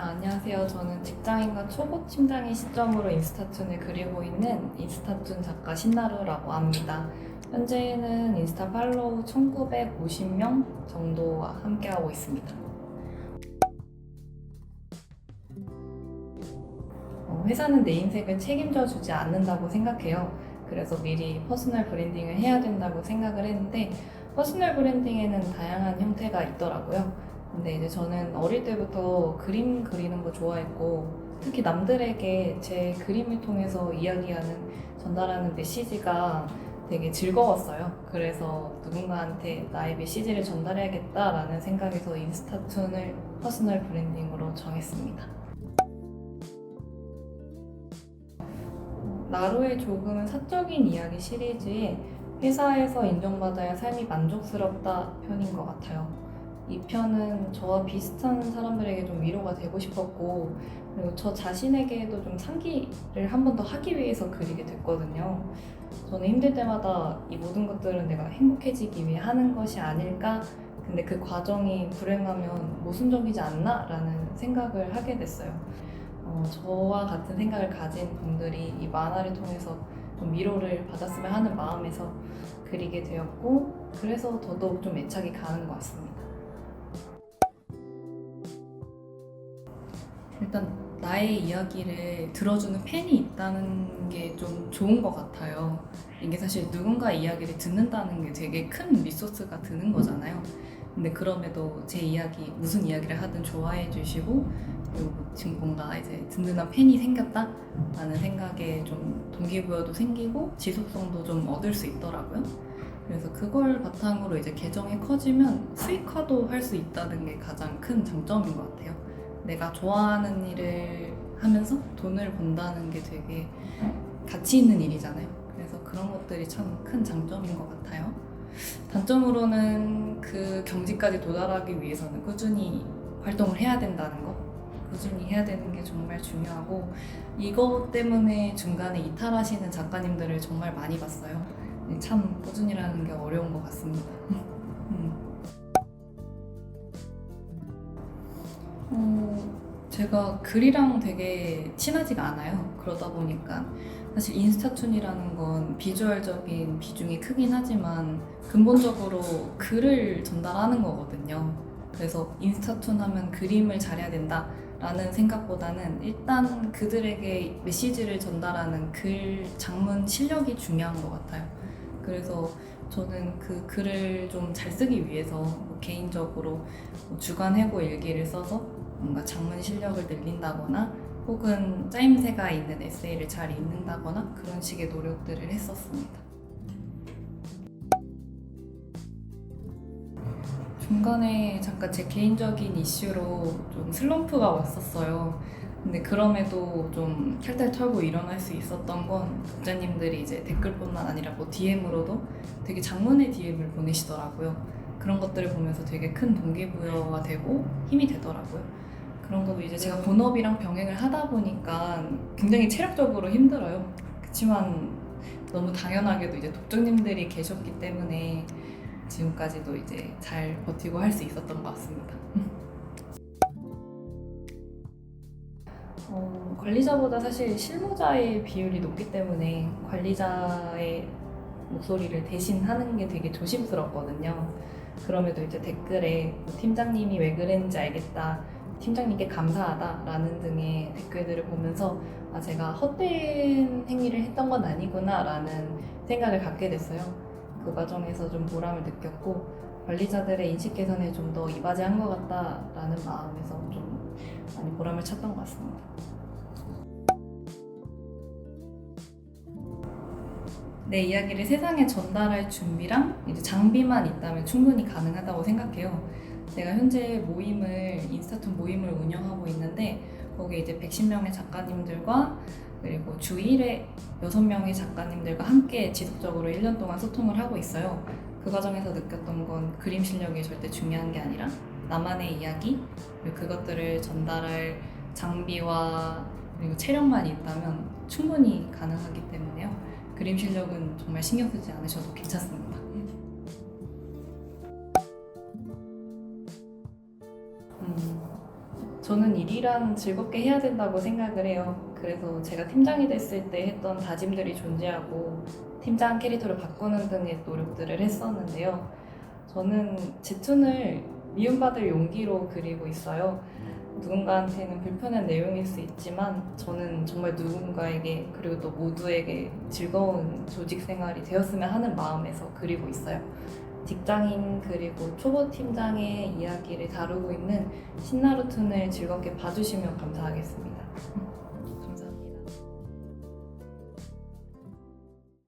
안녕하세요. 저는 직장인과 초보 팀장의 시점으로 인스타툰을 그리고 있는 인스타툰 작가 신나루라고 합니다. 현재는 인스타 팔로우 1950명 정도와 함께하고 있습니다. 회사는 내 인생을 책임져 주지 않는다고 생각해요. 그래서 미리 퍼스널 브랜딩을 해야 된다고 생각을 했는데 퍼스널 브랜딩에는 다양한 형태가 있더라고요. 근데 이제 저는 어릴 때부터 그림 그리는 거 좋아했고 특히 남들에게 제 그림을 통해서 이야기하는 전달하는 메시지가 되게 즐거웠어요. 그래서 누군가한테 나의 메시지를 전달해야겠다라는 생각에서 인스타툰을 퍼스널 브랜딩으로 정했습니다. 나루의 조금은 사적인 이야기 시리즈에 회사에서 인정받아야 삶이 만족스럽다 편인 것 같아요. 이 편은 저와 비슷한 사람들에게 좀 위로가 되고 싶었고, 그리고 저 자신에게도 좀 상기를 한 번 더 하기 위해서 그리게 됐거든요. 저는 힘들 때마다 이 모든 것들은 내가 행복해지기 위해 하는 것이 아닐까? 근데 그 과정이 불행하면 모순적이지 않나? 라는 생각을 하게 됐어요. 저와 같은 생각을 가진 분들이 이 만화를 통해서 좀 위로를 받았으면 하는 마음에서 그리게 되었고, 그래서 더더욱 좀 애착이 가는 것 같습니다. 일단 나의 이야기를 들어주는 팬이 있다는 게 좀 좋은 것 같아요. 이게 사실 누군가 이야기를 듣는다는 게 되게 큰 리소스가 드는 거잖아요. 근데 그럼에도 제 이야기, 무슨 이야기를 하든 좋아해 주시고, 그리고 지금 뭔가 이제 든든한 팬이 생겼다라는 생각에 좀 동기부여도 생기고 지속성도 좀 얻을 수 있더라고요. 그래서 그걸 바탕으로 이제 계정이 커지면 수익화도 할 수 있다는 게 가장 큰 장점인 것 같아요. 내가 좋아하는 일을 하면서 돈을 번다는 게 되게 가치 있는 일이잖아요. 그래서 그런 것들이 참 큰 장점인 것 같아요. 단점으로는 그 경지까지 도달하기 위해서는 꾸준히 활동을 해야 된다는 거, 꾸준히 해야 되는 게 정말 중요하고, 이것 때문에 중간에 이탈하시는 작가님들을 정말 많이 봤어요. 참 꾸준히라는 게 어려운 것 같습니다. 제가 글이랑 되게 친하지가 않아요. 그러다 보니까 사실 인스타툰이라는 건 비주얼적인 비중이 크긴 하지만 근본적으로 글을 전달하는 거거든요. 그래서 인스타툰 하면 그림을 잘해야 된다라는 생각보다는 일단 그들에게 메시지를 전달하는 글, 장문 실력이 중요한 것 같아요. 그래서 저는 그 글을 좀 잘 쓰기 위해서 개인적으로 주간 회고 일기를 써서 뭔가 장문 실력을 늘린다거나 혹은 짜임새가 있는 에세이를 잘 읽는다거나 그런 식의 노력들을 했었습니다. 중간에 잠깐 제 개인적인 이슈로 좀 슬럼프가 왔었어요. 근데 그럼에도 좀 탈탈 털고 일어날 수 있었던 건 독자님들이 이제 댓글뿐만 아니라 뭐 DM으로도 되게 장문의 DM을 보내시더라고요. 그런 것들을 보면서 되게 큰 동기부여가 되고 힘이 되더라고요. 그런 것도 이제 제가 본업이랑 병행을 하다 보니까 굉장히 체력적으로 힘들어요. 그렇지만 너무 당연하게도 이제 독자님들이 계셨기 때문에 지금까지도 이제 잘 버티고 할 수 있었던 것 같습니다. 관리자보다 사실 실무자의 비율이 높기 때문에 관리자의 목소리를 대신하는 게 되게 조심스럽거든요. 그럼에도 이제 댓글에 뭐 팀장님이 왜 그랬는지 알겠다, 팀장님께 감사하다라는 등의 댓글들을 보면서 제가 헛된 행위를 했던 건 아니구나라는 생각을 갖게 됐어요. 그 과정에서 좀 보람을 느꼈고 관리자들의 인식 개선에 좀 더 이바지한 것 같다라는 마음에서 좀 많이 보람을 찾던 것 같습니다. 내 이야기를 세상에 전달할 준비랑 이제 장비만 있다면 충분히 가능하다고 생각해요. 제가 현재 인스타툰 모임을 운영하고 있는데 거기에 이제 110명의 작가님들과 그리고 주 1회 6명의 작가님들과 함께 지속적으로 1년 동안 소통을 하고 있어요. 그 과정에서 느꼈던 건 그림 실력이 절대 중요한 게 아니라 나만의 이야기, 그리고 그것들을 전달할 장비와 그리고 체력만 있다면 충분히 가능하기 때문에요. 그림 실력은 정말 신경 쓰지 않으셔도 괜찮습니다. 저는 일이란 즐겁게 해야 된다고 생각을 해요. 그래서 제가 팀장이 됐을 때 했던 다짐들이 존재하고 팀장 캐릭터를 바꾸는 등의 노력들을 했었는데요. 저는 제툰을 미움받을 용기로 그리고 있어요. 누군가한테는 불편한 내용일 수 있지만 저는 정말 누군가에게 그리고 또 모두에게 즐거운 조직 생활이 되었으면 하는 마음에서 그리고 있어요. 직장인 그리고 초보 팀장의 이야기를 다루고 있는 신나루툰을 즐겁게 봐주시면 감사하겠습니다.